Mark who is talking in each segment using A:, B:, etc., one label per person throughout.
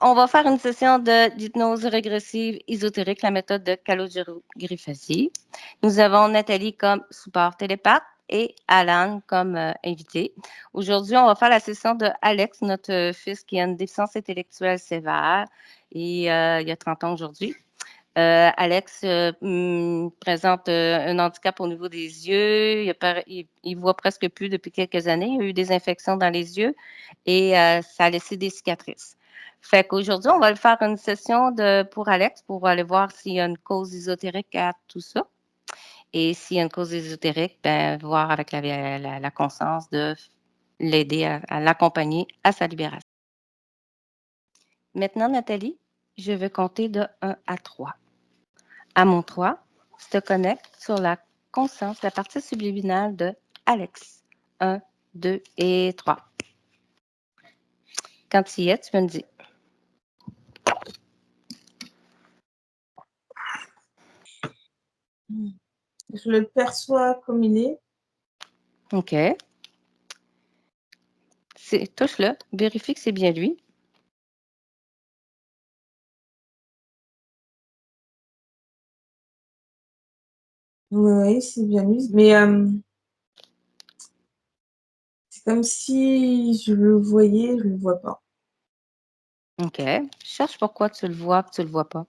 A: On va faire une session d'hypnose régressive ésotérique, la méthode de calogyroscopie. Nous avons Nathalie comme support télépathe et Alan comme invité. Aujourd'hui, on va faire la session de Alex, notre fils qui a une déficience intellectuelle sévère et il a 30 ans aujourd'hui. Alex présente un handicap au niveau des yeux. Il voit presque plus depuis quelques années. Il a eu des infections dans les yeux et ça a laissé des cicatrices. Fait qu'aujourd'hui, on va le faire une session pour Alex pour aller voir s'il y a une cause ésotérique à tout ça. Et s'il y a une cause ésotérique, ben, voir avec la conscience de l'aider à l'accompagner à sa libération. Maintenant, Nathalie, je vais compter de 1 à 3. À mon 3, tu te connectes sur la conscience, la partie subliminale de Alex. 1, 2 et 3. Quand tu y es, tu me dis.
B: Je le perçois comme il est.
A: OK. Touche-le. Vérifie que c'est bien lui.
B: Oui, c'est bien lui. Mais c'est comme si je le voyais, je le vois pas.
A: OK. Cherche pourquoi tu le vois et tu le vois pas.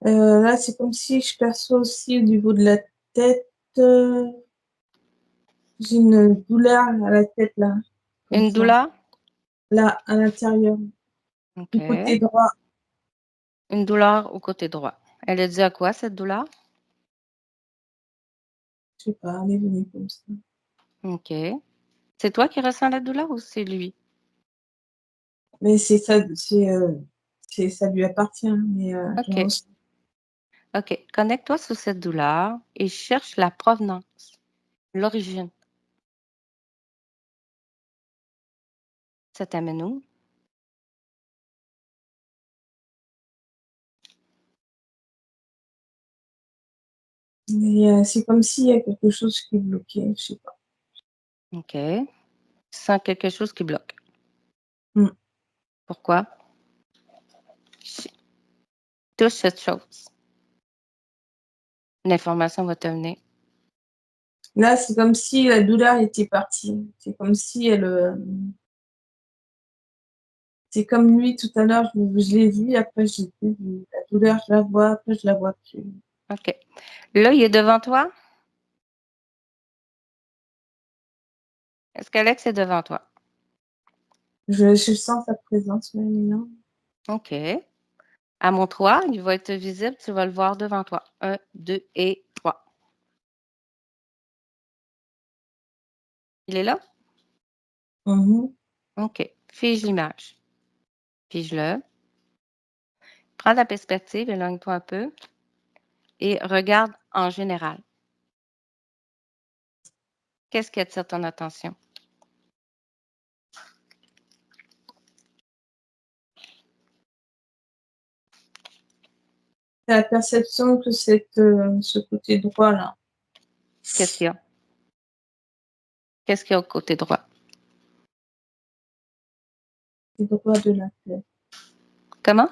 B: Là, c'est comme si je perçois aussi au niveau de la tête. J'ai une douleur à la tête, là. Comme
A: Une
B: ça.
A: douleur?
B: Là, à l'intérieur.
A: OK.
B: Du côté droit.
A: Une douleur au côté droit. Elle est due à quoi, cette douleur?
B: Je sais pas, elle est venue comme ça.
A: OK. C'est toi qui ressens la douleur ou c'est lui?
B: Mais c'est ça, ça lui appartient. Mais je
A: OK.
B: ressens.
A: OK. Connecte-toi sur cette douleur et cherche la provenance, l'origine. Ça t'amène où?
B: Mais c'est comme s'il y a quelque chose qui est bloqué, je sais pas.
A: OK. Tu sens quelque chose qui bloque.
B: Mm.
A: Pourquoi? Touche cette chose. L'information va te venir.
B: Là, c'est comme si la douleur était partie. C'est comme si c'est comme lui tout à l'heure, je l'ai vu, après j'ai plus vu. La douleur, je la vois, après je la vois plus.
A: OK. Là, il est devant toi? Est-ce qu'Alex est devant toi?
B: Je sens sa présence, mais non.
A: OK. À mon 3, il va être visible, tu vas le voir devant toi. 1, 2 et 3. Il est là?
B: Mhm.
A: OK. Fige l'image. Fige-le. Prends la perspective, éloigne-toi un peu et regarde en général. Qu'est-ce qui attire ton attention?
B: J'ai la perception que c'est ce côté droit là,
A: Qu'est-ce qu'il y a? Qu'est-ce qu'il y a au côté droit?
B: le droit de la tête.
A: Comment?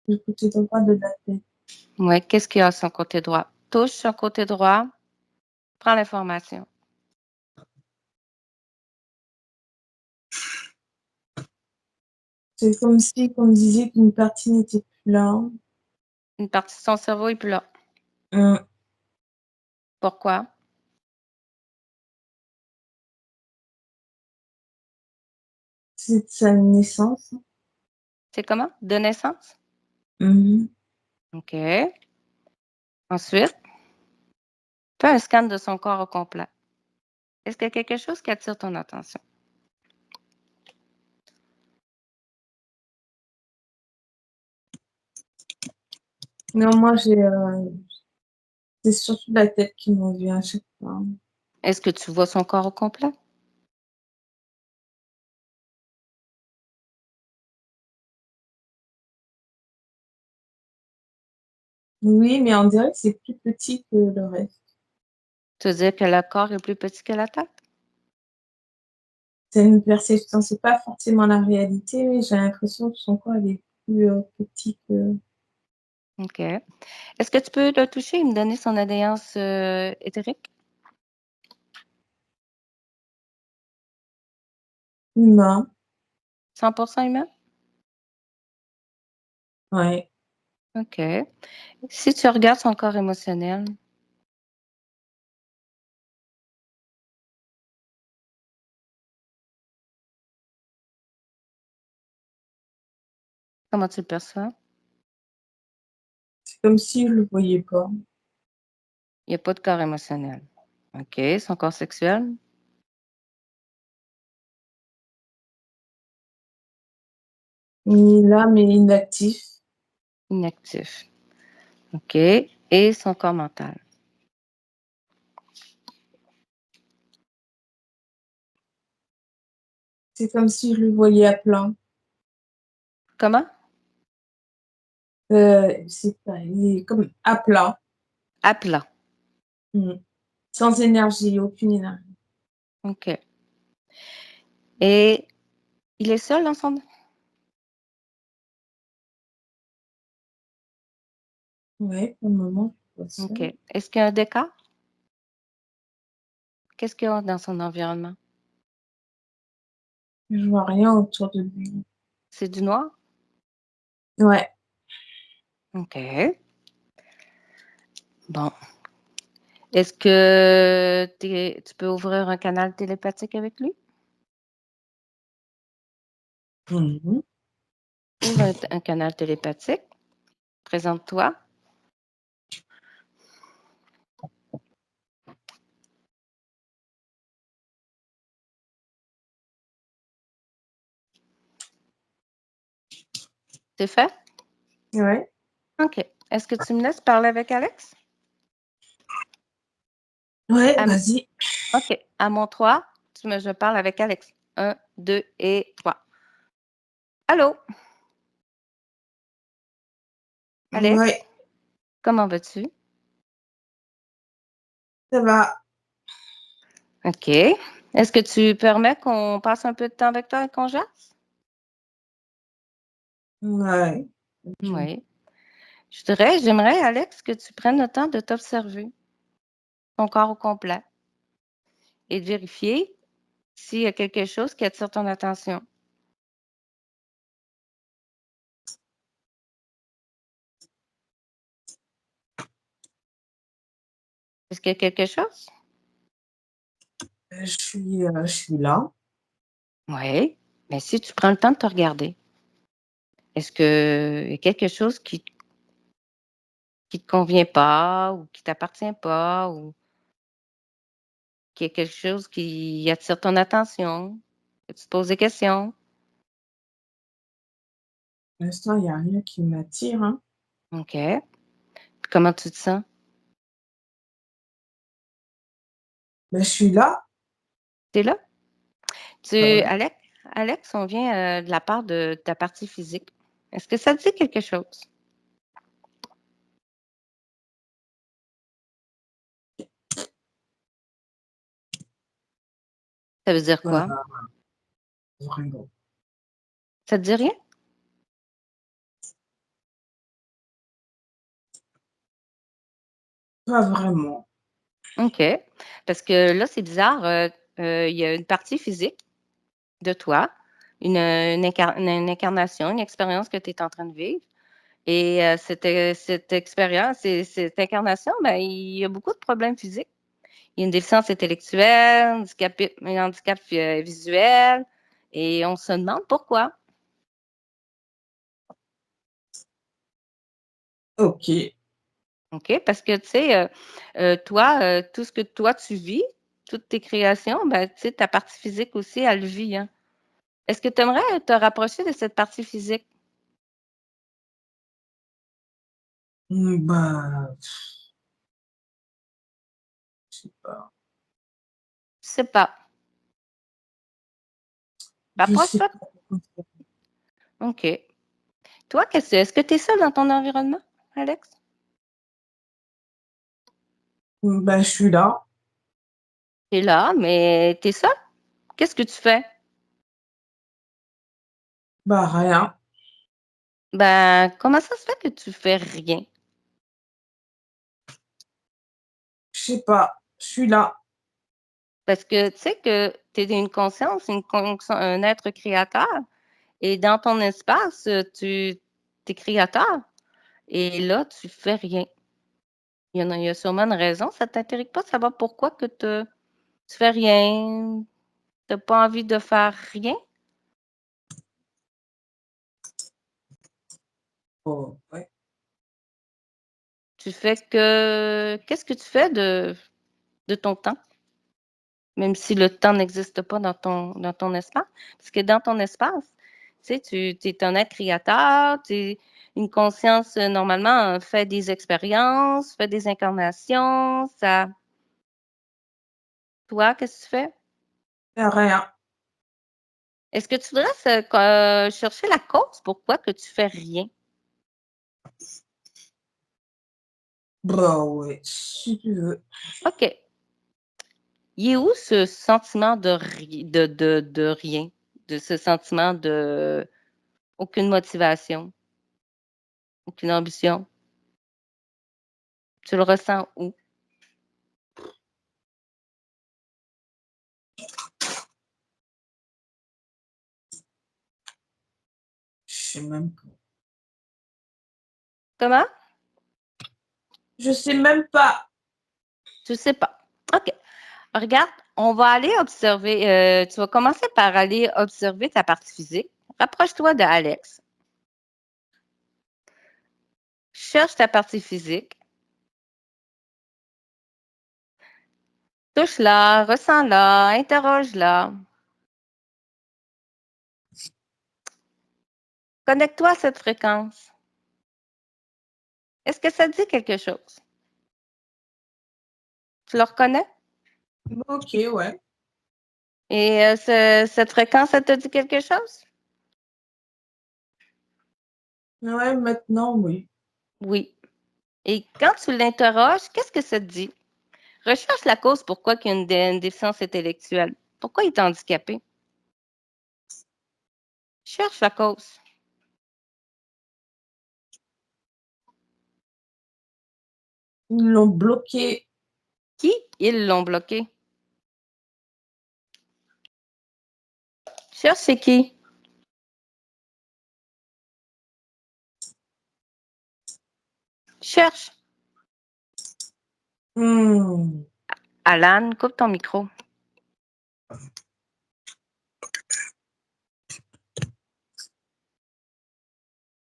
B: Le côté droit de la tête.
A: Oui, qu'est-ce qu'il y a à son côté droit? Touche son côté droit, prends l'information.
B: C'est comme si on me disait qu'une partie n'était plus là.
A: Une partie de son cerveau est plus là.
B: Hum.
A: Pourquoi?
B: C'est de sa naissance.
A: C'est comment? De naissance?
B: Mhm.
A: OK. Ensuite, fais un scan de son corps au complet. Est-ce qu'il y a quelque chose qui attire ton attention?
B: Non, moi c'est surtout la tête qui me revient à chaque fois.
A: Est-ce que tu vois son corps au complet?
B: Oui, mais on dirait que c'est plus petit que le reste.
A: Tu veux dire que le corps est plus petit que la tête?
B: C'est une perception, c'est pas forcément la réalité, mais j'ai l'impression que son corps, il est plus petit que
A: OK. Est-ce que tu peux le toucher et me donner son alléance, éthérique?
B: humain.
A: 100% humain?
B: Ouais.
A: OK. Si tu regardes son corps émotionnel, comment tu le perçois?
B: C'est comme si je le voyais pas.
A: Il y a pas de corps émotionnel. OK. Son corps sexuel?
B: Il est là, mais inactif.
A: Inactif. OK. Et son corps mental?
B: C'est comme si je le voyais à plein.
A: Comment?
B: C'est pas, il est comme à plat.
A: À plat.
B: Mmh. Sans énergie, aucune énergie.
A: OK. Et il est seul dans son
B: Ouais, pour le moment, je suis pas
A: OK.
B: seule.
A: Est-ce qu'il y a un décor? Qu'est-ce qu'il y a dans son environnement?
B: Je vois rien autour de lui.
A: C'est du noir?
B: Ouais.
A: OK. Bon. Est-ce que tu peux ouvrir un canal télépathique avec lui?
B: Mmh mh.
A: Ouvre un canal télépathique. Présente-toi. C'est fait?
B: Ouais.
A: OK. Est-ce que tu me laisses parler avec Alex?
B: Ouais,
A: À
B: vas-y.
A: OK. À mon 3, je parle avec Alex. 1, 2 et 3. Allô? Alex?
B: Ouais,
A: Comment vas-tu?
B: ça va.
A: OK. Est-ce que tu permets qu'on passe un peu de temps avec toi et qu'on jase?
B: Ouais. OK.
A: Oui. J'aimerais, Alex, que tu prennes le temps de t'observer, ton corps au complet, et de vérifier s'il y a quelque chose qui attire ton attention. Est-ce qu'il y a quelque chose?
B: Je suis là.
A: Oui. Mais si tu prends le temps de te regarder, est-ce qu'il y a quelque chose qui te convient pas ou qui t'appartient pas ou qu'il y a quelque chose qui attire ton attention? Que tu te poses des questions?
B: Pour l'instant, il y a rien qui m'attire, hein.
A: OK. Puis comment tu te sens?
B: Je suis là.
A: Tu es là?
B: Ouais.
A: Alex, on vient, de la part de ta partie physique. Est-ce que ça te dit quelque chose? Ça veut dire
B: Bah,
A: quoi?
B: vraiment.
A: Ça te dit rien?
B: Pas vraiment.
A: OK. Parce que là, c'est bizarre, il y a une partie physique de toi, une incarnation, une expérience que tu es en train de vivre et cette expérience et cette incarnation, ben, il y a beaucoup de problèmes physiques. Il y a une déficience intellectuelle, un handicap, visuel et on se demande pourquoi.
B: OK.
A: OK? Parce que, tu sais, toi, tout ce que toi tu vis, toutes tes créations, ben, tu sais, ta partie physique aussi, elle le vit, hein. Est-ce que tu aimerais te rapprocher de cette partie physique?
B: Bah, je sais pas.
A: Je sais pas.
B: Je sais
A: Rapproche-toi.
B: pas.
A: OK. Toi, est-ce que tu es seule dans ton environnement, Alex?
B: Ben, je suis là.
A: Tu es là, mais tu es seul? Qu'est-ce que tu fais?
B: Bah, rien.
A: Ben, comment ça se fait que tu fais rien?
B: Je sais pas. Je suis là.
A: Parce que tu sais que tu es une conscience, un être créateur. Et dans ton espace, tu es créateur. Et là, tu fais rien. Il y a sûrement une raison. Ça ne t'intéresse pas de savoir pourquoi que tu fais rien. Tu n'as pas envie de faire rien.
B: Oh, ouais.
A: Tu fais que. Qu'est-ce que tu fais de ton temps? Même si le temps n'existe pas dans ton espace. Parce que dans ton espace, tu sais, tu es un être créateur, tu es une conscience, normalement, fait des expériences, fait des incarnations. Ça, toi, qu'est-ce que tu fais?
B: Y a rien.
A: Est-ce que tu voudrais chercher la cause pourquoi que tu fais rien?
B: Bah, ouais. Si tu veux.
A: OK. Il est où ce sentiment de rien? De ce sentiment de aucune motivation, aucune ambition? Tu le ressens où?
B: Je sais même pas.
A: Comment?
B: Je sais même pas.
A: Tu sais pas. OK. Regarde, on va aller observer. Tu vas commencer par aller observer ta partie physique. Rapproche-toi de Alex. Cherche ta partie physique. Touche-la, ressens-la, interroge-la. Connecte-toi à cette fréquence. Est-ce que ça te dit quelque chose? Tu le reconnais?
B: Ok, ouais.
A: Et cette fréquence, ça te dit quelque chose?
B: Ouais, maintenant, oui.
A: Oui. Et quand tu l'interroges, qu'est-ce que ça te dit? Recherche la cause pourquoi il y a une déficience intellectuelle. Pourquoi il est handicapé? Cherche la cause.
B: Ils l'ont bloqué.
A: Qui? Ils l'ont bloqué. Cherche c'est qui? Cherche.
B: Hmm.
A: Alan, coupe ton micro.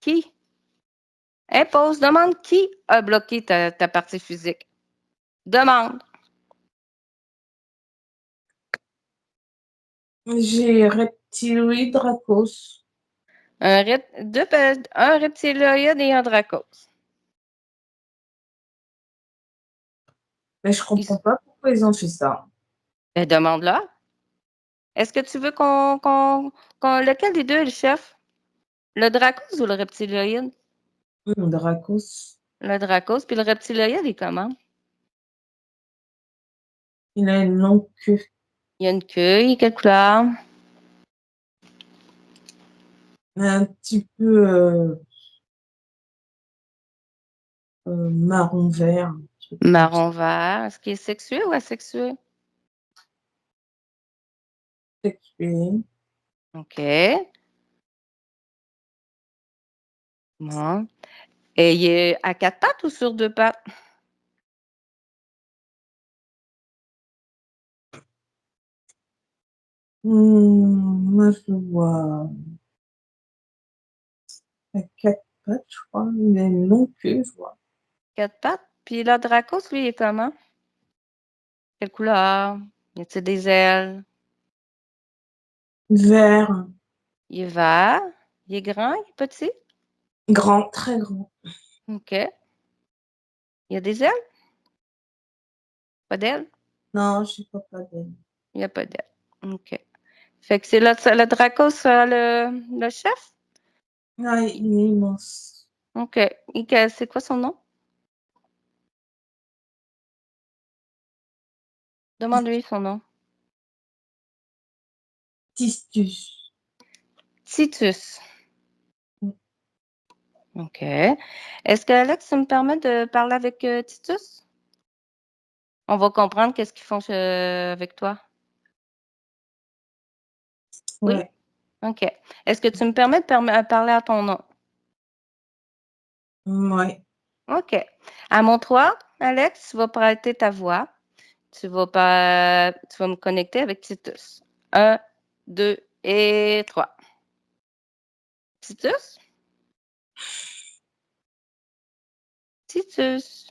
A: Qui? Impose, demande qui a bloqué ta partie physique. Demande.
B: J'ai Reptiloid Dracos.
A: Un reptiloïde et un dracos.
B: Mais je comprends pas pourquoi ils ont fait ça.
A: Ben, demande-leur. Est-ce que tu veux lequel des deux est le chef? Le dracos ou le reptiloïde?
B: Dracos.
A: Le dracos, puis le reptiloïde est comment?
B: Il a une longue queue.
A: Il y a une queue, quelle couleur?
B: Un petit peu marron vert. Un truc comme ça.
A: Marron vert. Est-ce qu'il est sexué ou asexué?
B: Sexué.
A: OK. Bon. Et il est à quatre pattes ou sur deux pattes?
B: Moi, je le vois à quatre pattes, je crois. Il a une longue queue, je vois.
A: Quatre pattes. Puis le dracos, lui, il est comment? Quelle couleur? Y a-t-il des ailes?
B: Vert.
A: Il est vert. Il est grand, il est petit?
B: Grand, très grand.
A: OK. Il y a des ailes? Pas d'ailes?
B: Non, je sais pas d'elle.
A: Il n'y a pas d'ailes. OK. Fait que c'est le dracos, le chef?
B: Ah, il est immense.
A: OK. C'est quoi son nom? Demande-lui son nom.
B: Titus.
A: Titus.
B: Mm.
A: OK. Est-ce que Alex me permet de parler avec Titus? On va comprendre qu'est-ce qu'ils font avec toi. Oui?
B: Ouais.
A: OK. Est-ce que tu me permets de parler à ton nom?
B: Ouais.
A: OK. À mon tour, Alex, tu vas prêter ta voix. Tu vas me connecter avec Titus. 1, 2 et 3. Titus? Titus.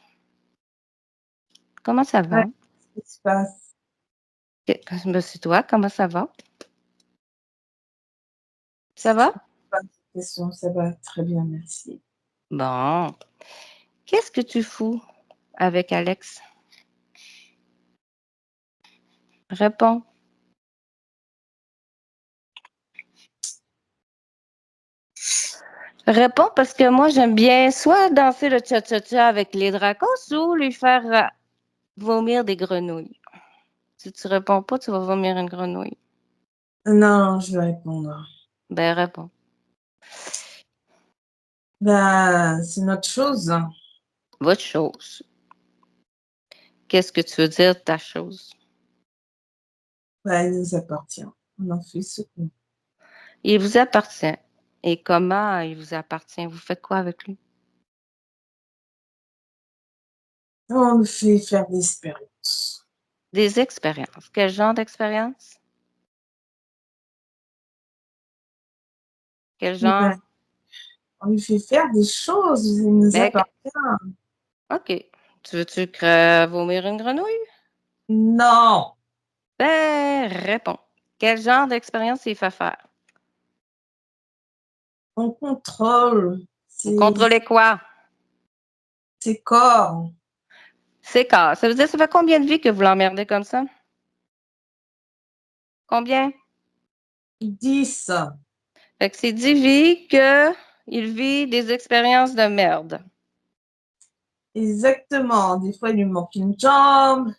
A: Comment ça va?
B: Ouais. Qu'est-ce qui se passe?
A: Ben, c'est toi, comment ça va? Ça
B: Je
A: va?
B: ne pas de question. Ça va très bien, merci.
A: Bon. Qu'est-ce que tu fous avec Alex? Réponds. Réponds parce que moi, j'aime bien soit danser le cha-cha-cha avec les dracos ou lui faire vomir des grenouilles. Si tu réponds pas, tu vas vomir une grenouille.
B: Non, je vais répondre.
A: Ben, réponds.
B: Ben, c'est notre chose.
A: Votre chose. Qu'est-ce que tu veux dire, ta chose?
B: Ben, il nous appartient. On en fait ce qu'on veut.
A: Il vous appartient. Et comment il vous appartient? Vous faites quoi avec lui?
B: On nous fait faire des expériences.
A: Des expériences. Quel genre d'expérience? Quel genre?
B: Ben, on lui fait faire des choses. Il nous
A: Ben,
B: appartient.
A: OK. Tu veux-tu vomir une grenouille?
B: Non,
A: Ben, réponds. Quel genre d'expérience il fait faire?
B: on contrôle
A: Vous contrôlez quoi?
B: ses corps.
A: C'est cas. Ça veut dire, ça fait combien de vies que vous l'emmerdez comme ça? Combien?
B: 10.
A: Fait que c'est 10 vies qu'il vit des expériences de merde.
B: Exactement. Des fois, il lui manque une jambe.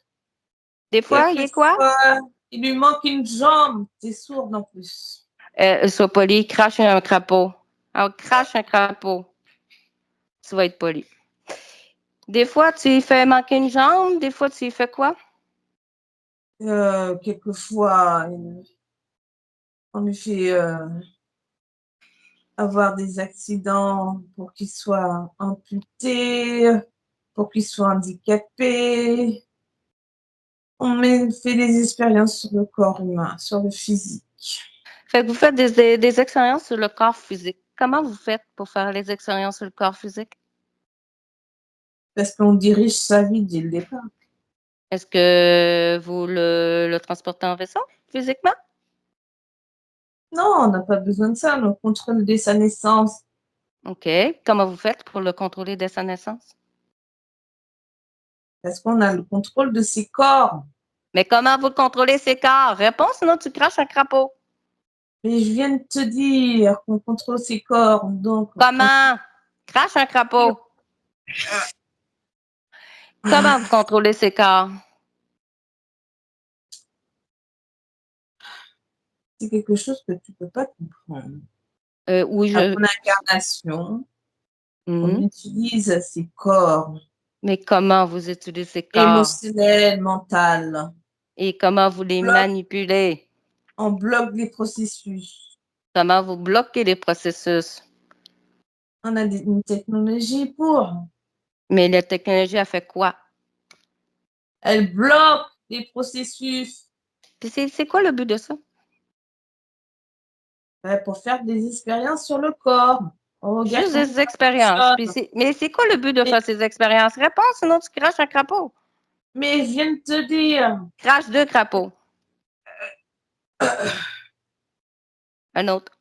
A: Des fois, il est quoi?
B: Quelquefois, il lui manque une jambe. T'es sourde en plus.
A: Sois poli, crache un crapaud. Alors, crache un crapaud. Tu vas être poli. Des fois, tu lui fais manquer une jambe. Des fois, tu lui fais quoi?
B: Quelquefois, on lui fait avoir des accidents pour qu'il soit amputé, pour qu'il soit handicapé. On fait des expériences sur le corps humain, sur le physique.
A: Fait que vous faites des expériences sur le corps physique. Comment vous faites pour faire les expériences sur le corps physique?
B: Parce qu'on dirige sa vie dès le départ.
A: Est-ce que vous le transportez en vaisseau, physiquement?
B: Non, on n'a pas besoin de ça. On contrôle dès sa naissance.
A: OK. Comment vous faites pour le contrôler dès sa naissance?
B: Parce qu'on a le contrôle de ses corps.
A: Mais comment vous contrôlez ses corps? Réponds, sinon tu craches un crapaud.
B: Mais je viens de te dire qu'on contrôle ses corps. Donc,
A: Comment? Crache un crapaud. Comment vous contrôlez ses corps?
B: c'est quelque chose que tu ne peux pas comprendre.
A: Oui,
B: À mon incarnation, on
A: Mhm.
B: utilise ses corps
A: Mais comment vous utilisez ses corps?
B: émotionnels, mentaux.
A: Et comment vous les manipulez?
B: On bloque les processus.
A: Comment vous bloquez les processus?
B: On a une technologie pour.
A: Mais la technologie a fait quoi?
B: Elle bloque les processus
A: Puis c'est quoi le but de ça?
B: pour faire des expériences sur le corps. On regarde
A: Juste
B: comment
A: des
B: ça
A: expériences.
B: fonctionne.
A: Mais c'est quoi le but de
B: Mais,
A: faire ces expériences? Réponds, sinon tu craches un crapaud.
B: mais je viens de te dire,
A: Crache deux crapauds. Un autre.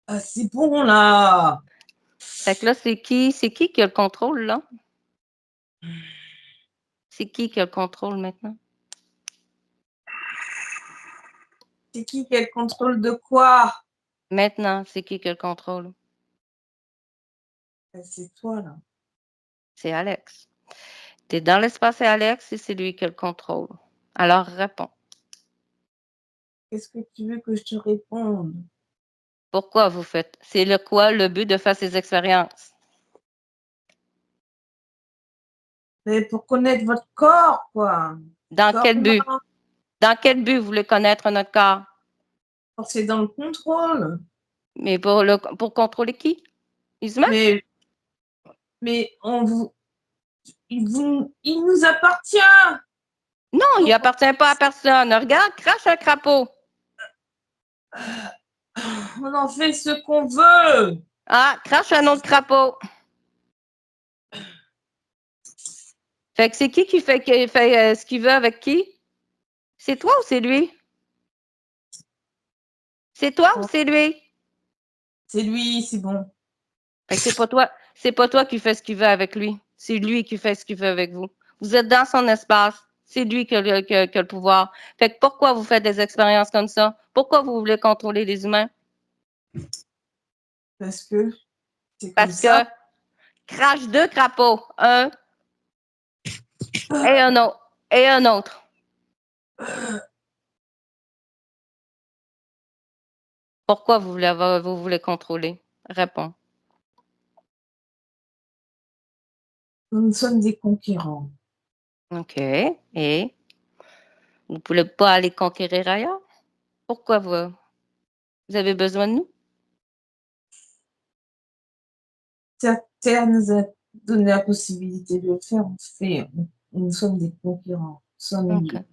B: ah, c'est bon là.
A: Fait que là, c'est qui a le contrôle, là? C'est qui a le contrôle maintenant?
B: C'est qui a le contrôle de quoi?
A: Maintenant, c'est qui a le contrôle?
B: C'est toi là.
A: C'est Alex. Tu es dans l'espace et Alex et c'est lui qui le contrôle. Alors, réponds.
B: Qu'est-ce que tu veux que je te réponde?
A: Pourquoi vous faites? C'est quoi le but de faire ces expériences?
B: Mais pour connaître votre corps, quoi.
A: Dans quel but? Dans quel but vous voulez connaître notre corps?
B: C'est dans le contrôle.
A: Mais pour contrôler qui? Les humains?
B: Mais il nous appartient.
A: Non, il
B: Donc,
A: appartient pas à personne. Regarde, crache un crapaud.
B: on en fait ce qu'on veut.
A: Ah, crache un autre crapaud. Fait que c'est qui fait ce qu'il veut avec qui? C'est toi ou c'est lui? C'est toi ou c'est lui?
B: C'est lui, c'est bon.
A: Fait que c'est pas toi qui fais ce qu'il veut avec lui. C'est lui qui fait ce qu'il veut avec vous. Vous êtes dans son espace. C'est lui qui a le pouvoir. Fait que pourquoi vous faites des expériences comme ça? Pourquoi vous voulez contrôler les humains?
B: Parce que c'est comme
A: Parce
B: ça.
A: que crache deux crapauds. Un et un autre. Et un autre. Pourquoi vous voulez contrôler? Réponds.
B: Nous sommes des conquérants.
A: OK. Et vous ne pouvez pas aller conquérir ailleurs? Pourquoi vous avez besoin de nous?
B: Terre nous a donné la possibilité de le faire. Nous sommes des conquérants. Nous sommes
A: OK.
B: libres.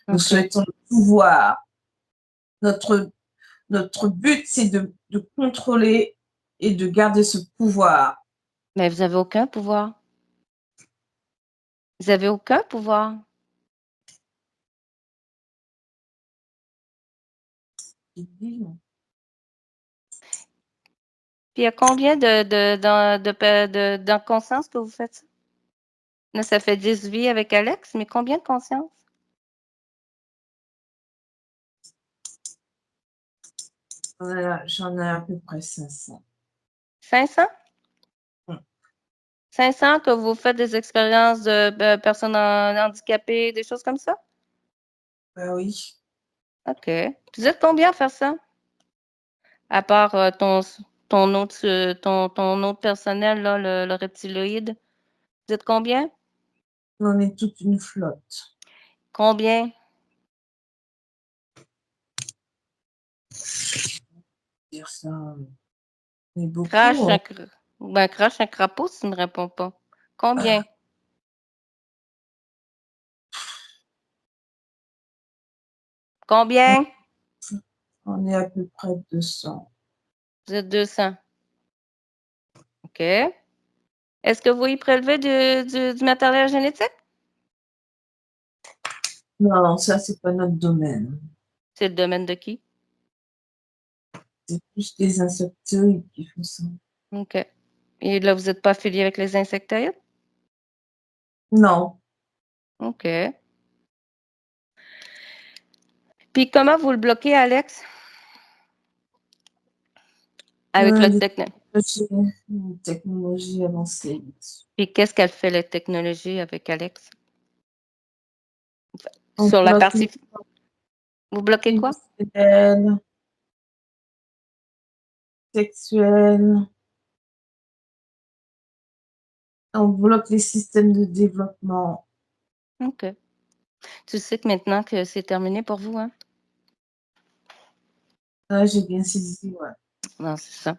B: Nous
A: OK.
B: souhaitons le pouvoir. Notre but, c'est de contrôler et de garder ce pouvoir.
A: Mais vous n'avez aucun pouvoir. Vous n'avez aucun pouvoir. Puis il y a combien de conscience que vous faites ça? Là, ça fait 10 vies avec Alex, mais combien de conscience?
B: J'en ai à peu près 500.
A: 500?
B: Mm.
A: 500 que vous faites des expériences de personnes handicapées, des choses comme ça?
B: Ben oui.
A: OK. Vous êtes combien à faire ça? À part ton autre personnel, là, le reptiloïde. Vous êtes combien?
B: On est toute une flotte.
A: Combien?
B: Dire ça, on est
A: Crache
B: beaucoup.
A: un, crache un crapaud si tu ne me réponds pas. Combien? Combien?
B: On est à peu près 200.
A: Vous êtes 200. OK. Est-ce que vous y prélevez du matériel génétique?
B: Non, ça, c'est pas notre domaine.
A: C'est le domaine de qui?
B: C'est plus des insectoïdes qui font ça.
A: OK. Et là, vous n'êtes pas affilié avec les insectoïdes?
B: Non.
A: OK. Puis comment vous le bloquez, Alex? Avec le
B: Une technologie avancée.
A: Puis qu'est-ce qu'elle fait, la technologie, avec Alex?
B: On
A: Sur la
B: bloque
A: partie... Vous bloquez quoi?
B: émotionnelle, sexuelle. On bloque les systèmes de développement.
A: OK. Tu sais que maintenant que c'est terminé pour vous, hein?
B: Ah, j'ai bien saisi, ouais.
A: Non, c'est ça.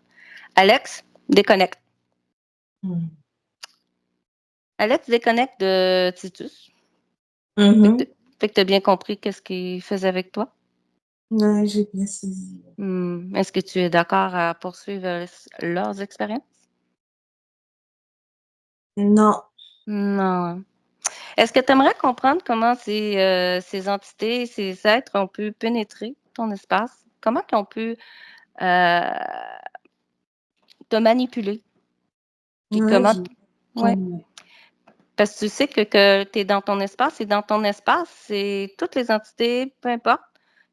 A: Alex, déconnecte. Alex, déconnecte de Titus.
B: Mhm.
A: Fait que tu as bien compris qu'est-ce qu'il faisait avec toi.
B: Ouais, j'ai bien saisi.
A: Est-ce que tu es d'accord à poursuivre leurs expériences?
B: Non.
A: Non. Est-ce que tu aimerais comprendre comment ces entités, ces êtres ont pu pénétrer ton espace? Comment ils ont pu euh, te manipuler? Puis
B: Ouais,
A: comment... Ouais.
B: j'aimerais.
A: Parce que tu sais que tu es dans ton espace et dans ton espace, c'est toutes les entités, peu importe,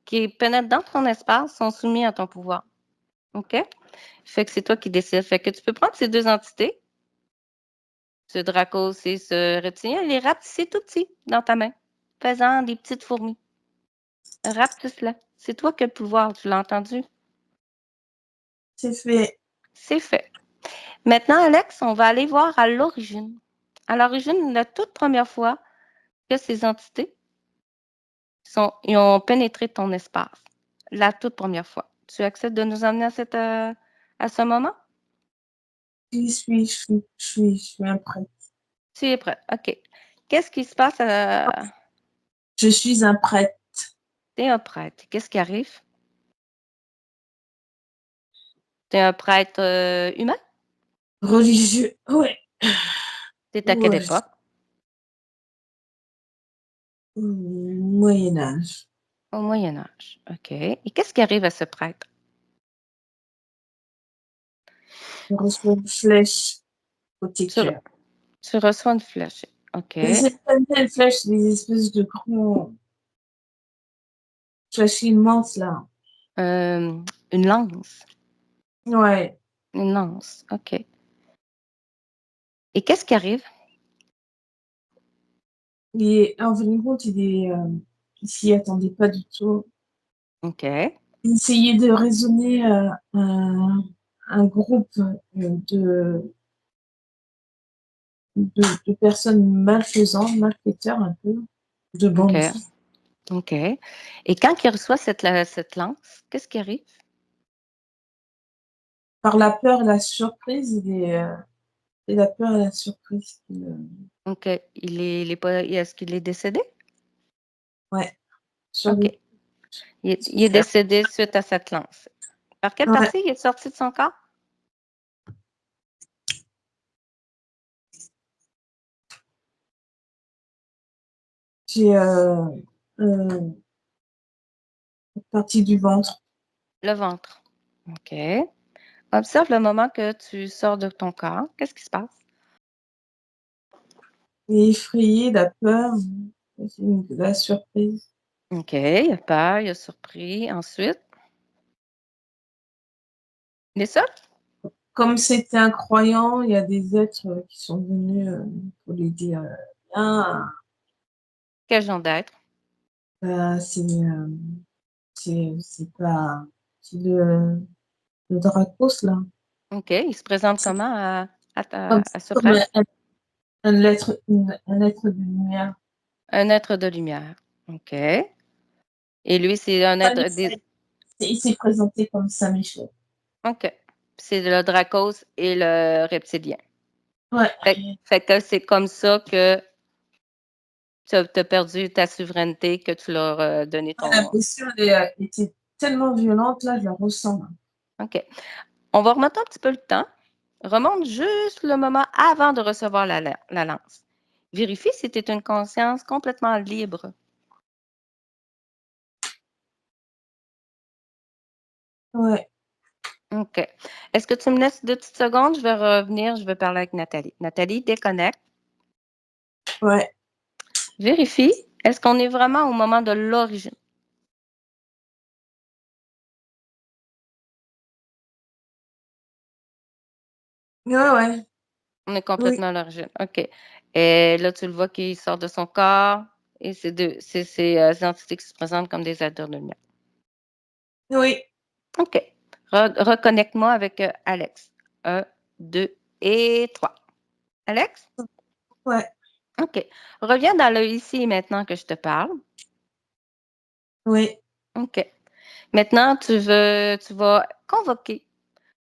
A: qui pénètrent dans ton espace sont soumis à ton pouvoir. OK? Fait que c'est toi qui décides. Fait que tu peux prendre ces deux entités, Ce Dracos et ce reptilien, les rapetisse, c'est tout petit dans ta main, faisant des petites fourmis. Rapetisse-la. C'est toi qui as le pouvoir, tu l'as entendu?
B: C'est fait.
A: C'est fait. Maintenant, Alex, on va aller voir à l'origine. À l'origine, la toute première fois que ces entités ils ont pénétré ton espace. La toute première fois. Tu acceptes de nous emmener à ce moment?
B: Je suis un prêtre.
A: Tu es prête. OK. Qu'est-ce qui se passe
B: Je suis un prêtre.
A: T'es un prêtre. Qu'est-ce qui arrive? T'es un prêtre humain?
B: Religieux. Ouais.
A: T'es à quelle
B: Ouais.
A: époque?
B: Moyen Âge.
A: Au Moyen Âge. OK. Et qu'est-ce qui arrive à ce prêtre?
B: Je reçois une flèche côté
A: Tu,
B: cœur.
A: tu reçois une flèche. OK.
B: Et c'est pas une flèche, des espèces de gros flèches immenses là.
A: Une lance.
B: Ouais.
A: Une lance. OK. Et qu'est-ce qui arrive?
B: Et en fin de compte, il s'y attendait pas du tout.
A: OK.
B: Il essayait de raisonner un groupe de personnes malfaisantes, malfaiteurs un peu, de
A: OK.
B: bandits.
A: OK. Et quand il reçoit cette lance, qu'est-ce qui arrive?
B: Par la peur et la surprise, et la peur et la surprise.
A: OK. Il est pas, est-ce qu'il est décédé?
B: Ouais, sur
A: OK.
B: le
A: Il est décédé suite à cette lance. Par quelle
B: ouais,
A: partie il est sorti de son corps?
B: j'ai une partie du ventre.
A: Le ventre. OK. Observe le moment que tu sors de ton corps. Qu'est-ce qui se passe?
B: Et effrayé, la peur, la surprise.
A: OK. Il a peur, il a surpris. Ensuite, il est seul?
B: Comme c'était un croyant, il y a des êtres qui sont venus pour lui dire ah,
A: Quel genre d'être?
B: bah, c'est pas. C'est le Dracos, là.
A: OK. Il se présente
B: C'est
A: comment
B: comme,
A: à ce
B: comme
A: prêtre?
B: un être de lumière.
A: Un être de lumière. OK. Et lui, c'est un être.
B: Il s'est présenté comme Saint-Michel.
A: OK. C'est le Dracos et le reptilien.
B: Ouais.
A: Fait que c'est comme ça que tu as perdu ta souveraineté, que tu leur as donné
B: La
A: ton.
B: blessure était tellement violente, là, je la ressens. Là.
A: OK. On va remonter un petit peu le temps. Remonte juste le moment avant de recevoir la lance. Vérifie si tu es une conscience complètement libre.
B: Ouais,
A: OK. Est-ce que tu me laisses 2 petites secondes? Je vais revenir, je vais parler avec Nathalie. Nathalie, déconnecte.
B: ouais.
A: Vérifie. Est-ce qu'on est vraiment au moment de l'origine?
B: Ouais, ouais.
A: On est
B: Oui,
A: complètement à l'origine. OK. Et là, tu le vois qu'il sort de son corps et c'est ces entités qui se présentent comme des êtres de lumière.
B: oui.
A: OK. Reconnecte-moi avec Alex. 1, 2 et 3. Alex?
B: Ouais,
A: OK. Reviens dans le ici et maintenant que je te parle.
B: oui.
A: OK. Maintenant, tu vas convoquer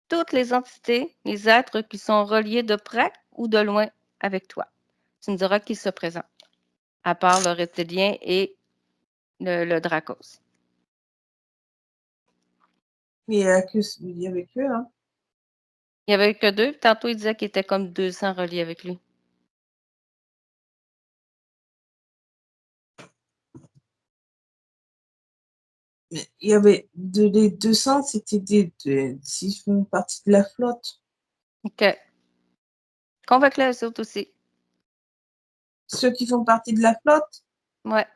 A: toutes les entités, les êtres qui sont reliés de près ou de loin avec toi. Tu me diras qui se présente, à part le reptilien et le Dracos.
B: Il y avait que, hein.
A: Il n'y avait que 2. Tantôt, il disait qu'il était comme 200 reliés avec lui.
B: Mais il y avait les 200, c'était s'ils font partie de la flotte.
A: OK. Convoque-les eux autres aussi.
B: Ceux qui font partie de la flotte,
A: Ouais.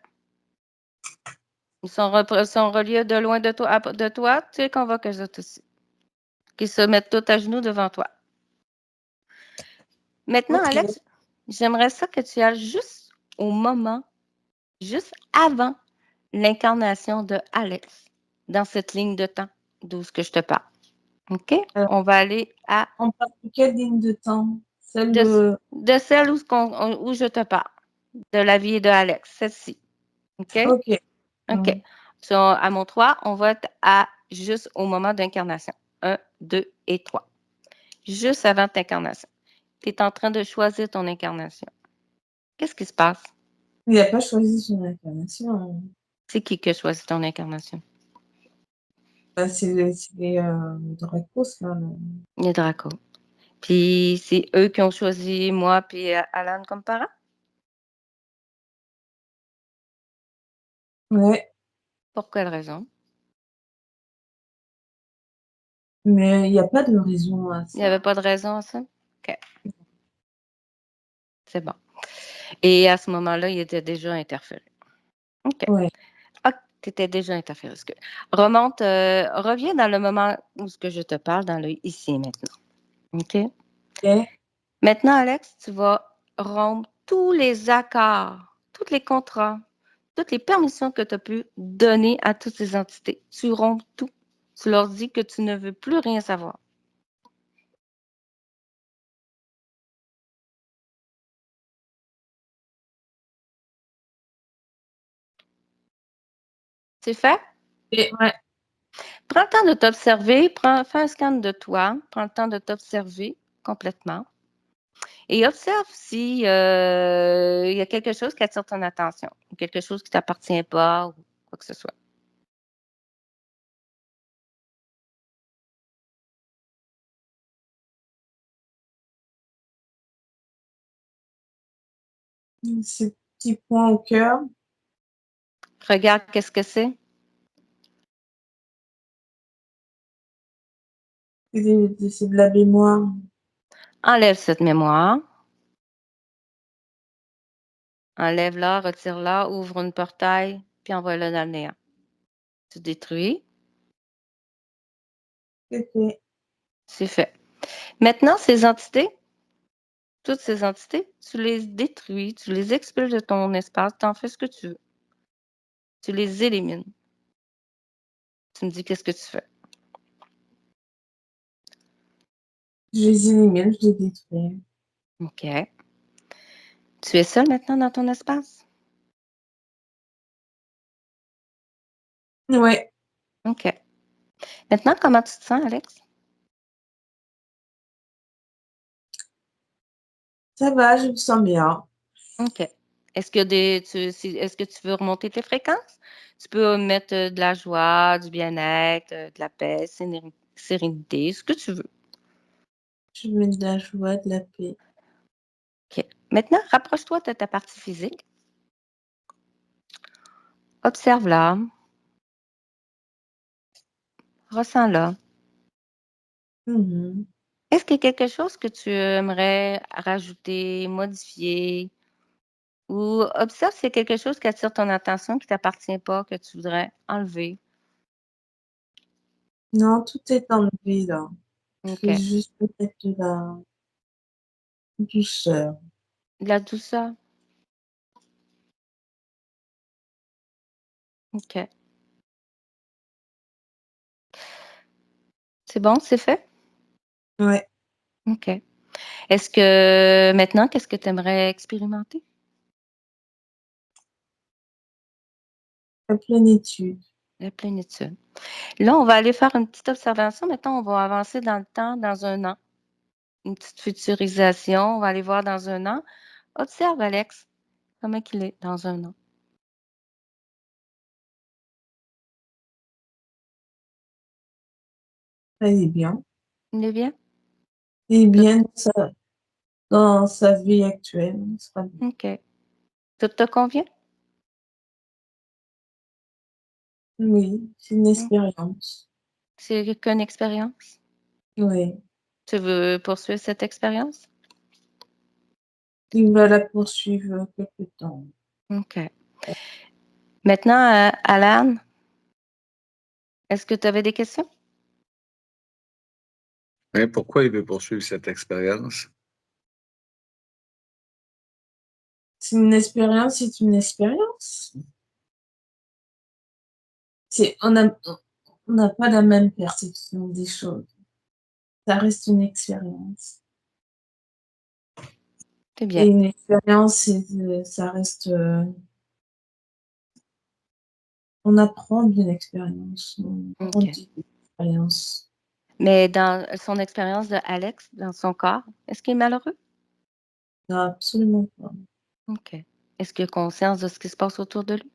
A: Ils sont reliés de loin de toi. Tu les convoques eux autres aussi. Qu'ils se mettent tous à genoux devant toi. Maintenant,
B: Ok.
A: Alex, j'aimerais ça que tu ailles juste au moment, juste avant l'incarnation de Alex, dans cette ligne de temps d'où ce que je te parle. OK?
B: Alors,
A: On va aller à
B: on parle de quelle ligne de temps? Celle
A: de, de celle où je te parle, de la vie de Alex, celle-ci. OK?
B: Ok.
A: OK. So, à mon 3, on va être à juste au moment d'incarnation. 1, 2 et 3. Juste avant ta incarnation. Tu es en train de choisir ton incarnation. Qu'est-ce qui se passe?
B: Il n'a pas choisi son incarnation.
A: C'est qui a choisi ton incarnation?
B: Bah, c'est les Dracos, là.
A: Les Dracos. Puis c'est eux qui ont choisi moi puis Alan comme parents?
B: Ouais,
A: Pour quelle raison?
B: mais il n'y a pas de raison à
A: Il n'y avait
B: ça.
A: pas de raison à ça? OK, c'est bon. Et à ce moment-là, il était déjà interféré. OK.
B: Ouais.
A: Ah, tu étais déjà interféré. Remonte, reviens dans le moment où ce que je te parle, dans le ici et maintenant. OK?
B: Ok.
A: Maintenant, Alex, tu vas rompre tous les accords, tous les contrats, toutes les permissions que tu as pu donner à toutes ces entités. Tu rompes tout. Tu leur dis que tu ne veux plus rien savoir. C'est fait?
B: Et, ouais.
A: Prends le temps de t'observer, fais un scan de toi, prends le temps de t'observer complètement et observe si il y a quelque chose qui attire ton attention, ou quelque chose qui ne t'appartient pas ou quoi que ce soit.
B: Ces petits points au cœur,
A: Regarde qu'est-ce que c'est.
B: c'est de la mémoire.
A: Enlève cette mémoire. Enlève-la, retire-la, ouvre une portail, puis envoie-la dans le néant. Tu détruis,
B: Ok.
A: c'est fait. Maintenant, ces entités, toutes ces entités, tu les détruis, tu les expulses de ton espace, tu en fais ce que tu veux. Tu les élimines. Tu me dis qu'est-ce que tu fais.
B: Je les élimine, je les détruis.
A: OK. Tu es seul maintenant dans ton espace?
B: Ouais.
A: OK. Maintenant, comment tu te sens, Alex?
B: Ça va, je me sens bien.
A: OK. Est-ce que est-ce que tu veux remonter tes fréquences? Tu peux mettre de la joie, du bien-être, de la paix, sérénité, ce que tu veux.
B: Je mets de la joie, de la paix.
A: OK. Maintenant, rapproche-toi de ta partie physique. Observe-la, ressens-la.
B: Mhm.
A: Est-ce qu'il y a quelque chose que tu aimerais rajouter, modifier ou observe s'il y a quelque chose qui attire ton attention, qui ne t'appartient pas, que tu voudrais enlever?
B: Non, tout est enlevé, là. Je fais
A: OK.
B: juste peut-être de la douceur.
A: De la douceur? OK. C'est bon, c'est fait?
B: Ouais.
A: OK. Est-ce que maintenant, qu'est-ce que tu aimerais expérimenter?
B: La plénitude.
A: La plénitude. Là, on va aller faire une petite observation. Maintenant, on va avancer dans le temps, dans un an. Une petite futurisation. On va aller voir dans un an. Observe, Alex, comment il est dans un an.
B: Elle est bien.
A: Il est bien?
B: Elle est
A: Tout,
B: bien dans sa vie actuelle. Ça sera bien.
A: OK. Tout te convient?
B: Oui, c'est une
A: Mm.
B: expérience.
A: C'est qu'une expérience?
B: Oui.
A: Tu veux poursuivre cette expérience?
B: Il va la poursuivre quelque temps.
A: OK. Maintenant, Alan, est-ce que tu avais des questions?
C: Mais pourquoi il veut poursuivre cette expérience?
B: C'est une expérience, c'est une expérience. On n'a pas la même perception des choses. Ça reste une expérience.
A: C'est bien.
B: Et une expérience, ça reste. On apprend d'une expérience. On apprend
A: OK.
B: d'une expérience.
A: Mais dans son expérience de Alex, dans son corps, est-ce qu'il est malheureux?
B: Non, absolument pas.
A: OK. Est-ce qu'il a conscience de ce qui se passe autour de lui?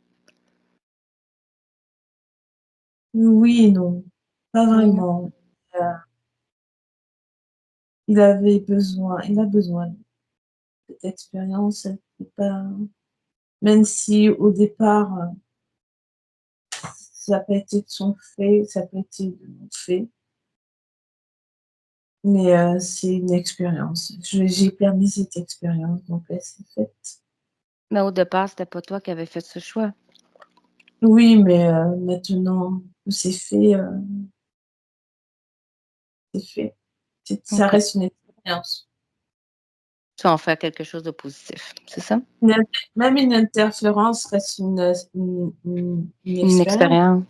B: Oui et non, pas
A: Oui, non?
B: vraiment. Il a besoin de cette expérience. Elle peut pas, même si au départ, ça n'a pas été de son fait, ça n'a pas été de mon fait, mais c'est une expérience. J'ai permis cette expérience, donc elle s'est faite.
A: Mais au départ, c'était pas toi qui avais fait ce choix.
B: Oui, mais maintenant que c'est fait, c'est fait. Ça
A: OK.
B: reste une expérience.
A: Tu vas en faire quelque chose de positif, c'est ça?
B: Une in Même une interférence reste une
A: Une
B: expérience
A: expérience.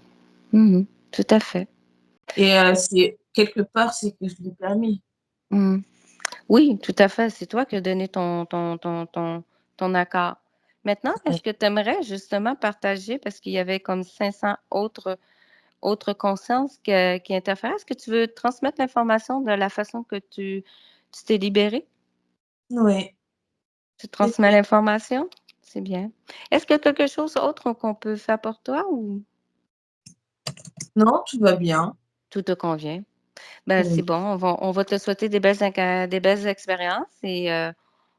A: Mmh. Tout à fait.
B: et c'est quelque part, c'est que je l'ai permis.
A: Mmh. Oui, tout à fait. C'est toi qui as donné ton accord. Maintenant,
B: Ouais.
A: est-ce que tu aimerais justement partager, parce qu'il y avait comme 500 autres consciences qui interfèrent. Est-ce que tu veux transmettre l'information de la façon que tu t'es libéré?
B: Ouais,
A: Tu
B: c'est
A: transmets
B: fait.
A: l'information? C'est bien. Est-ce qu'il y a quelque chose d'autre qu'on peut faire pour toi ou
B: Non, tout va bien.
A: tout te convient? Ben, c'est
B: Oui,
A: bon, on va te souhaiter des belles expériences et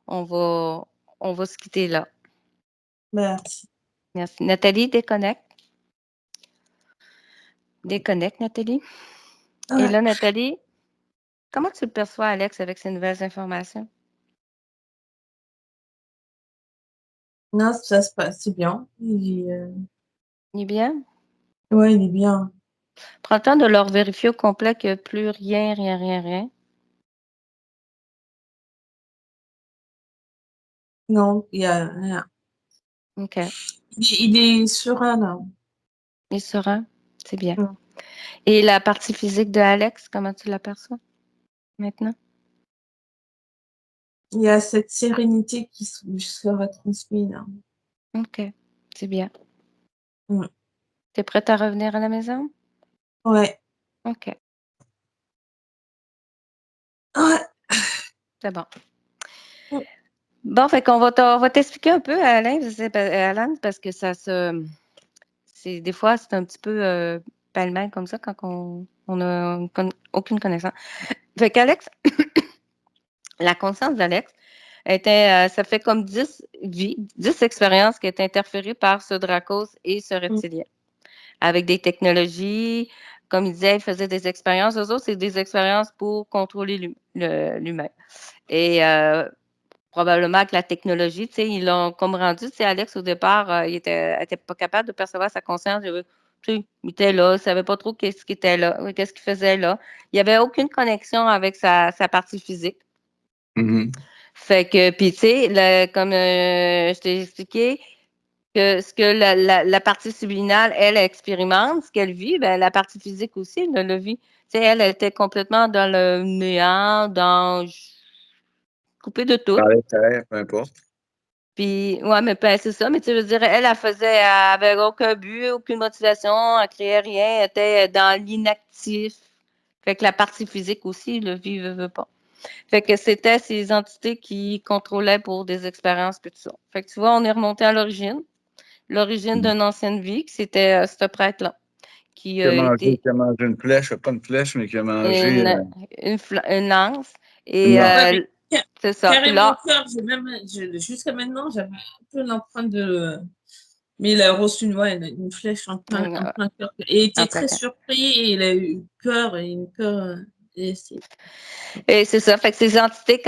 A: on va se quitter là.
B: merci.
A: Merci. Nathalie, déconnecte. Déconnecte, Nathalie. Et
B: Ouais.
A: là, Nathalie, comment tu le perçois, Alex, avec ces nouvelles informations?
B: Non, ça se passe, c'est bien.
A: Il est bien?
B: Ouais, il est bien.
A: Prends le temps de leur vérifier au complet qu'il y a plus rien, rien, rien, rien.
B: Non, il y a rien.
A: OK.
B: Il est serein, là.
A: Il est serein? C'est bien.
B: Mmh.
A: Et la partie physique de Alex, comment tu l'aperçois maintenant?
B: Il y a cette sérénité qui lui sera transmise, là.
A: OK. C'est bien.
B: Mmh.
A: Tu es prête à revenir à la maison?
B: Ouais.
A: OK.
B: Ouais.
A: C'est bon.
B: Mmh.
A: Bon, fait qu'on on va t'expliquer un peu, Alain, Alan, parce que c'est des fois, c'est un petit peu pêle-mêle comme ça quand on a aucune connaissance. Fait qu'Alex, la conscience d'Alex ça fait comme 10 vies, 10 expériences qui étaient interférées par ce Dracos et ce
B: Mmh.
A: reptilien. Avec des technologies, comme il disait, il faisait des expériences. Eux autres, c'est des expériences pour contrôler l'humain. Et probablement que la technologie, tu sais, ils l'ont comme rendu, tu sais, Alex, au départ, il était pas capable de percevoir sa conscience. Tu sais, il était là, il ne savait pas trop qu'est-ce qu'il était là, qu'est-ce qu'il faisait là. Il n'y avait aucune connexion avec sa partie physique.
C: Mhm.
A: Fait que, puis tu sais, comme je t'ai expliqué, que ce que la partie subliminale, elle expérimente, ce qu'elle vit, ben, la partie physique aussi, elle le vit. Tu sais, elle était complètement dans le néant, coupée de tout.
C: Dans les terres, peu importe.
A: Puis, ouais, mais ben, c'est ça, mais tu sais, je veux dire, elle avait aucun but, aucune motivation, elle créait rien, elle était dans l'inactif. Fait que la partie physique aussi, le vit, veut pas. Fait que c'était ces entités qui contrôlaient pour des expériences, puis tout ça. Fait que tu vois, on est remonté à l'origine. L'origine
C: Mhm.
A: d'une ancienne vie, que c'était ce prêtre-là, qui
C: Qui a
A: a
C: mangé,
A: été
C: qui a mangé une flèche, pas une flèche, mais qui a mangé
A: une, une lance.
C: une
A: Et
C: lance.
B: Ouais, mais
A: c'est ça. Puis
B: carrément
A: là,
B: cœur, jusqu'à maintenant, j'avais un peu l'empreinte de. Mais il a reçu une flèche en
A: euh,
B: plein cœur. Et il était
A: en plein
B: très
A: camp.
B: surpris et il a eu peur et une peur. Et
A: Et c'est ça. Fait que ces entités,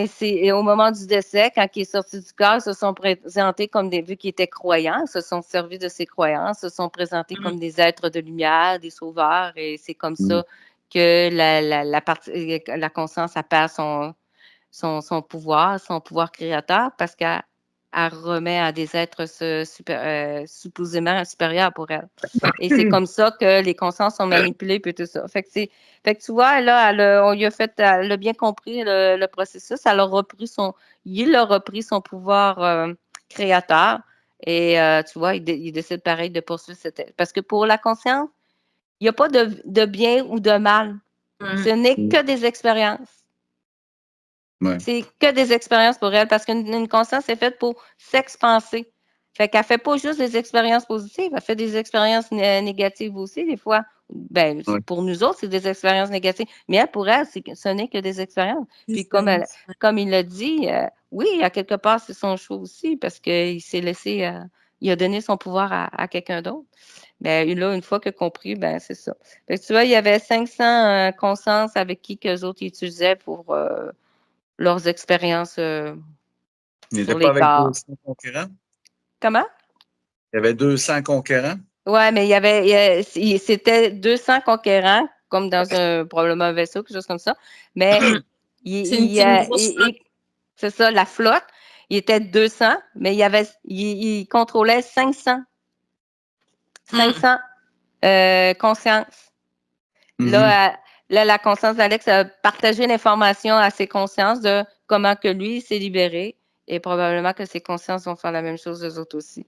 A: c'est au moment du décès, quand il est sorti du corps, se sont présentés comme vu qu'ils étaient croyants, se sont servis de ces croyances, se sont présentés
B: Mmh.
A: comme des êtres de lumière, des sauveurs. Et c'est comme
C: Mhm.
A: ça que la conscience, elle perd son pouvoir créateur, parce qu'elle elle remet à des êtres supposément supérieurs pour elle. Et c'est comme ça que les consciences sont manipulées puis tout ça. Fait que tu vois, là, elle a bien compris le processus. Il a repris son pouvoir créateur. Et tu vois, il décide pareil de poursuivre parce que pour la conscience, il n'y a pas de bien ou de mal. Ce n'est que des expériences.
C: Ouais.
A: C'est que des expériences pour elle parce qu'une conscience est faite pour s'expanser. Fait qu'elle fait pas juste des expériences positives, elle fait des expériences négatives aussi, des fois. Ben,
C: Ouais.
A: pour nous autres, c'est des expériences négatives. Mais elle, pour elle, ce n'est que des expériences. Puis comme il l'a dit, oui, à quelque part, c'est son choix aussi parce qu'il s'est laissé, il a donné son pouvoir à quelqu'un d'autre. Ben, là, une fois qu'il a compris, ben, c'est ça. Fait que tu vois, il y avait 500 consciences avec qui qu'eux autres utilisaient pour leurs expériences
C: Il
A: sur
C: n'était pas
A: les
C: avec
A: corps.
C: 200 concurrents?
A: Comment?
C: Il y avait 200 concurrents?
A: Ouais, mais c'était 200 conquérants, comme dans probablement un vaisseau, quelque chose comme ça. Mais
B: C'est une grosse flotte.
A: c'est ça, la flotte, il était 200, mais il contrôlait 500 consciences. Là, la conscience d'Alex a partagé l'information à ses consciences de comment que lui s'est libéré et probablement que ses consciences vont faire la même chose aux autres aussi.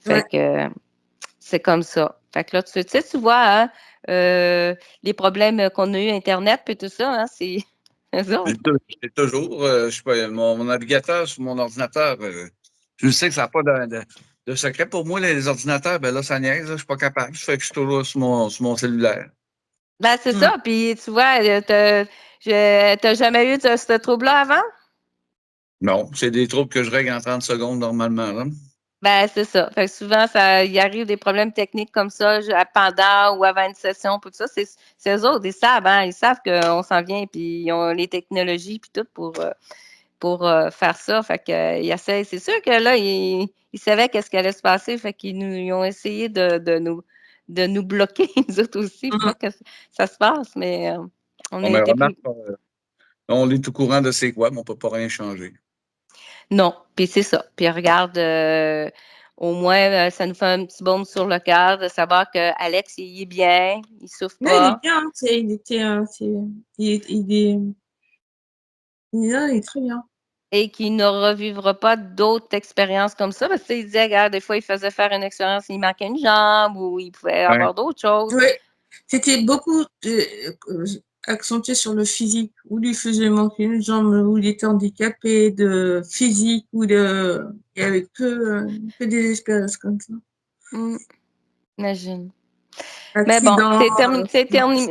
A: Fait que c'est comme ça. Fait que là, tu sais, tu vois, hein, les problèmes qu'on a eu Internet puis tout ça, hein, c'est ça.
C: J'ai toujours, je sais pas, mon navigateur sur mon ordinateur, je sais que ça n'a pas de secret. Pour moi, les ordinateurs, ben là, ça niaise, là, je suis pas capable. Je fais que je suis toujours sur mon cellulaire.
A: Ben, c'est ça. Puis, tu vois, t'as jamais eu ce trouble-là avant?
C: Non, c'est des troubles que je règle en 30 secondes normalement. Là.
A: Ben, c'est ça. Fait que souvent, il arrive des problèmes techniques comme ça pendant ou avant une session, tout ça. C'est eux autres, ils savent, hein? Ils savent qu'on s'en vient, puis ils ont les technologies, puis tout pour faire ça. Fait que, ils essaient. C'est sûr que là, ils savaient qu'est-ce qui allait se passer. Fait ils ont essayé de nous bloquer, nous autres aussi, pour pas que ça se passe. Mais on a
C: Mais
A: été
C: remarque, on est au courant de c'est quoi, mais on ne peut pas rien changer.
A: Non, puis c'est ça. Puis regarde, au moins, ça nous fait un petit baume sur le cœur de savoir qu'Alex, il est bien, il souffre
B: Là, il est
A: pas.
B: bien, il est très bien.
A: Et qu'il ne revivra pas d'autres expériences comme ça. Parce qu'il disait, regarde, des fois, il faisait faire une expérience, il manquait une jambe ou il pouvait avoir d'autres choses.
B: Oui, c'était beaucoup accentué sur le physique, où il faisait manquer une jambe, où il était handicapé de physique, il n'y avait que des expériences comme ça.
A: Imagine. Mais bon,
B: Accident.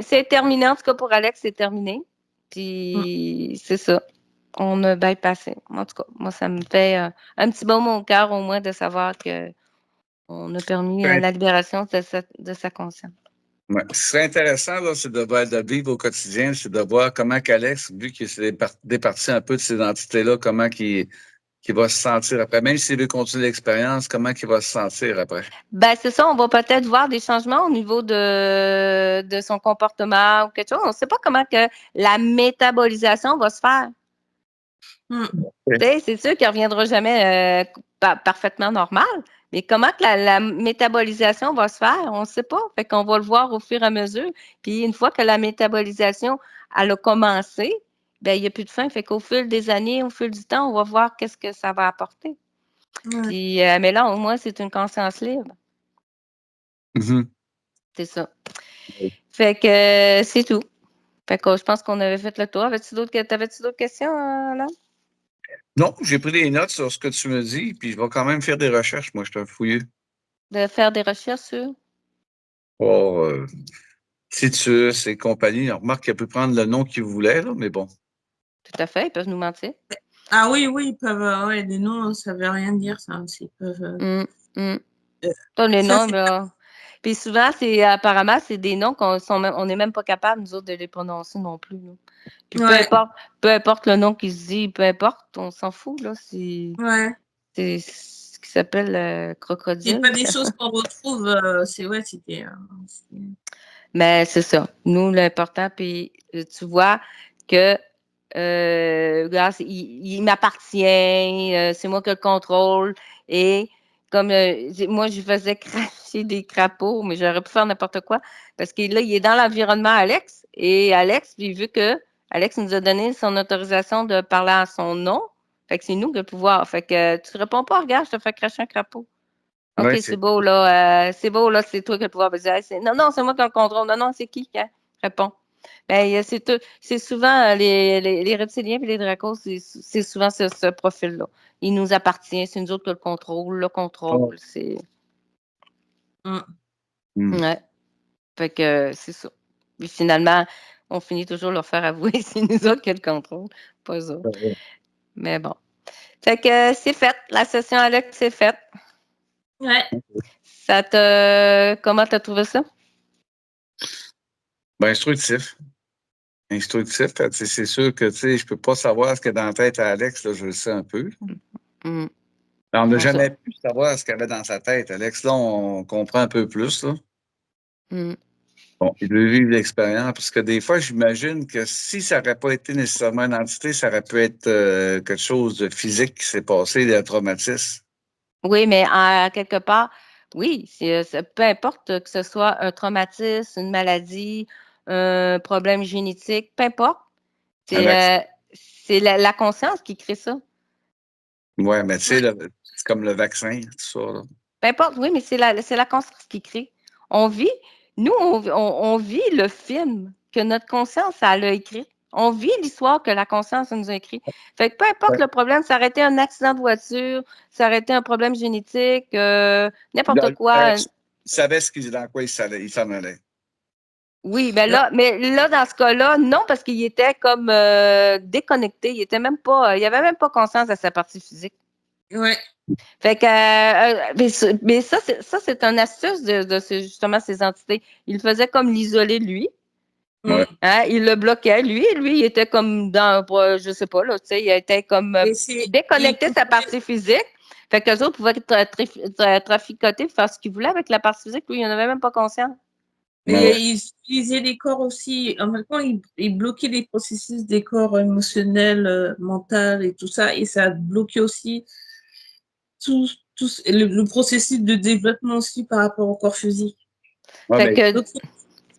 A: c'est terminé. En tout cas, pour Alex, c'est terminé. Puis, c'est ça. On a bypassé. En tout cas, moi, ça me fait un petit baume au cœur, au moins, de savoir qu'on a permis la libération de sa conscience.
C: Ouais. Ce qui serait intéressant, là, c'est de vivre au quotidien, c'est de voir comment qu'Alex, vu qu'il s'est départi un peu de ces entités-là, comment qu'il va se sentir après. Même s'il veut continuer l'expérience, comment qu'il va se sentir après.
A: Ben, c'est ça, on va peut-être voir des changements au niveau de son comportement ou quelque chose. On ne sait pas comment que la métabolisation va se faire. C'est sûr qu'il ne reviendra jamais parfaitement normal, mais comment que la métabolisation va se faire, on ne sait pas. Fait qu'on va le voir au fur et à mesure. Puis une fois que la métabolisation elle a commencé, ben il n'y a plus de fin. Fait qu'au fil des années, au fil du temps, on va voir qu'est-ce que ça va apporter. Puis, mais là, au moins, c'est une conscience libre. C'est ça. Fait que c'est tout. Fait que je pense qu'on avait fait le tour. T'avais-tu d'autres questions, Alain?
C: Non, j'ai pris des notes sur ce que tu me dis, puis je vais quand même faire des recherches. Moi, je suis un fouilleux.
A: De faire des recherches sur?
C: Oh, Titus et compagnie. On remarque qu'il peut prendre le nom qu'il voulait, là, mais bon.
A: Tout à fait, ils peuvent nous mentir.
B: Ah oui, ils peuvent. Les noms, ça ne veut rien dire, ça. Ils peuvent.
A: Les noms, là. Puis souvent, apparemment, c'est des noms on n'est même pas capable, nous autres, de les prononcer non plus. Là. Puis peu importe le nom qui se dit, peu importe, on s'en fout, là. C'est ce qui s'appelle crocodile.
B: C'est pas des choses qu'on retrouve, c'était.
A: Mais c'est ça. Nous, l'important, puis tu vois que Regarde, il m'appartient, c'est moi qui le contrôle. Et comme moi, je faisais cracher des crapauds, mais j'aurais pu faire n'importe quoi. Parce que là, il est dans l'environnement Alex. Et Alex, puis vu que Alex nous a donné son autorisation de parler à son nom, fait que c'est nous qui le pouvoir. Fait que tu réponds pas, regarde, je te fais cracher un crapaud. OK,
C: Ouais,
A: c'est beau, là. C'est beau, là, c'est toi qui as le pouvoir. Non, c'est moi qui le contrôle. Non, non, c'est qui répond? Ben, c'est souvent les reptiliens et les dracos, c'est souvent ce profil-là. Il nous appartient, c'est nous autres qui le contrôle, c'est. Ouais. Fait que c'est ça. Puis finalement, on finit toujours de leur faire avouer c'est nous autres qui le contrôle, pas eux autres. Mais bon. Fait que c'est fait. La session Alex, c'est faite.
B: Ouais.
A: Comment t'as trouvé ça?
C: Ben, instructif. Instructif. C'est sûr que je peux pas savoir ce qu'il y a dans la tête à Alex, là, je le sais un peu.
A: Mm.
C: On n'a jamais pu savoir ce qu'il y avait dans sa tête, Alex. Là, on comprend un peu plus. Là.
A: Mm.
C: Bon, il veut vivre l'expérience, parce que des fois, j'imagine que si ça n'aurait pas été nécessairement une entité, ça aurait pu être quelque chose de physique qui s'est passé, des traumatismes.
A: Oui, mais à quelque part, oui, peu importe que ce soit un traumatisme, une maladie, un problème génétique, peu importe. C'est la conscience qui crée ça.
C: Oui, mais tu sais, c'est comme le vaccin, tout ça. Là.
A: Peu importe, oui, mais c'est la conscience qui crée. On vit le film que notre conscience, elle a écrit. On vit l'histoire que la conscience nous a écrit. Fait que peu importe le problème, ça aurait été un accident de voiture, ça aurait été un problème génétique, n'importe quoi.
C: Il savait dans quoi il s'en allait.
A: Oui, mais là, dans ce cas-là, non, parce qu'il était comme déconnecté. Il avait même pas conscience de sa partie physique.
B: Ouais.
A: Fait que, mais ça, c'est une astuce de justement ces entités. Il faisait comme l'isoler, lui.
C: Ouais.
A: Hein, il le bloquait, lui. Lui, il était comme je sais pas, là, tu sais, il était comme déconnecté de sa partie physique. Fait que les autres pouvaient traficoter, faire ce qu'ils voulaient avec la partie physique. Lui, il n'en avait même pas conscience.
B: Et ils utilisaient les corps aussi. En même temps, ils bloquaient les processus des corps émotionnels, mentaux et tout ça. Et ça bloquait aussi tout le processus de développement aussi par rapport au corps physique.
C: Ouais,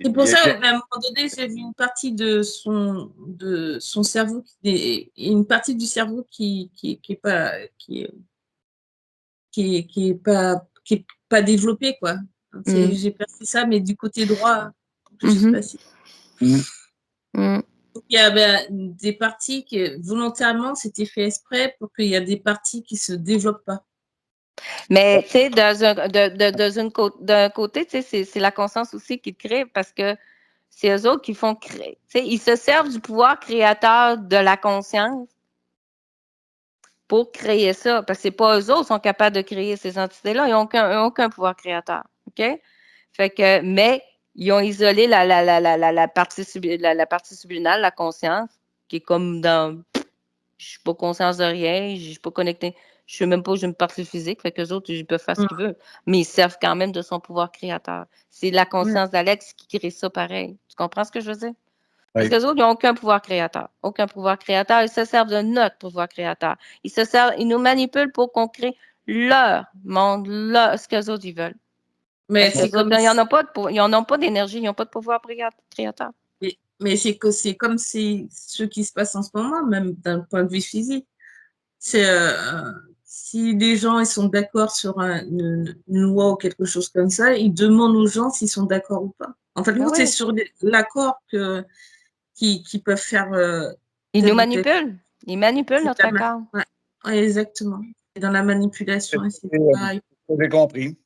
B: C'est pour ça qu'à un moment donné, j'ai vu une partie de son cerveau, une partie du cerveau qui est pas développée, quoi. J'ai perçu ça, mais du côté droit, je sais pas si. Donc, il y avait des parties que volontairement, c'était fait exprès pour qu'il y a des parties qui se développent pas.
A: Mais, tu sais, d'un côté, tu sais, c'est la conscience aussi qui crée parce que c'est eux autres qui font créer. Tu sais, ils se servent du pouvoir créateur de la conscience pour créer ça. Parce que c'est pas eux autres qui sont capables de créer ces entités-là. Ils n'ont aucun pouvoir créateur. OK? Fait que, mais ils ont isolé la partie subliminale, la conscience, qui est comme dans. Je suis pas conscience de rien, je suis pas connectée. Je sais même pas où j'ai une partie physique, fait que les autres, ils peuvent faire ce qu'ils veulent. Mais ils servent quand même de son pouvoir créateur. C'est la conscience d'Alex qui crée ça pareil. Tu comprends ce que je veux dire? Parce que les autres, ils n'ont aucun pouvoir créateur. Aucun pouvoir créateur. Ils se servent de notre pouvoir créateur. Ils nous manipulent pour qu'on crée leur monde, ce que les autres, ils veulent.
B: Mais
A: c'est comme ils n'en ont pas d'énergie, ils n'ont pas de pouvoir créateur.
B: Mais c'est comme ce qui se passe en ce moment, même d'un point de vue physique. C'est si les gens ils sont d'accord sur une loi ou quelque chose comme ça, ils demandent aux gens s'ils sont d'accord ou pas. En fait, c'est sur l'accord qui peuvent faire.
A: Ils nous manipulent. Ils manipulent notre accord.
B: Ouais, exactement. Et dans la manipulation, c'est pareil.
C: J'ai compris.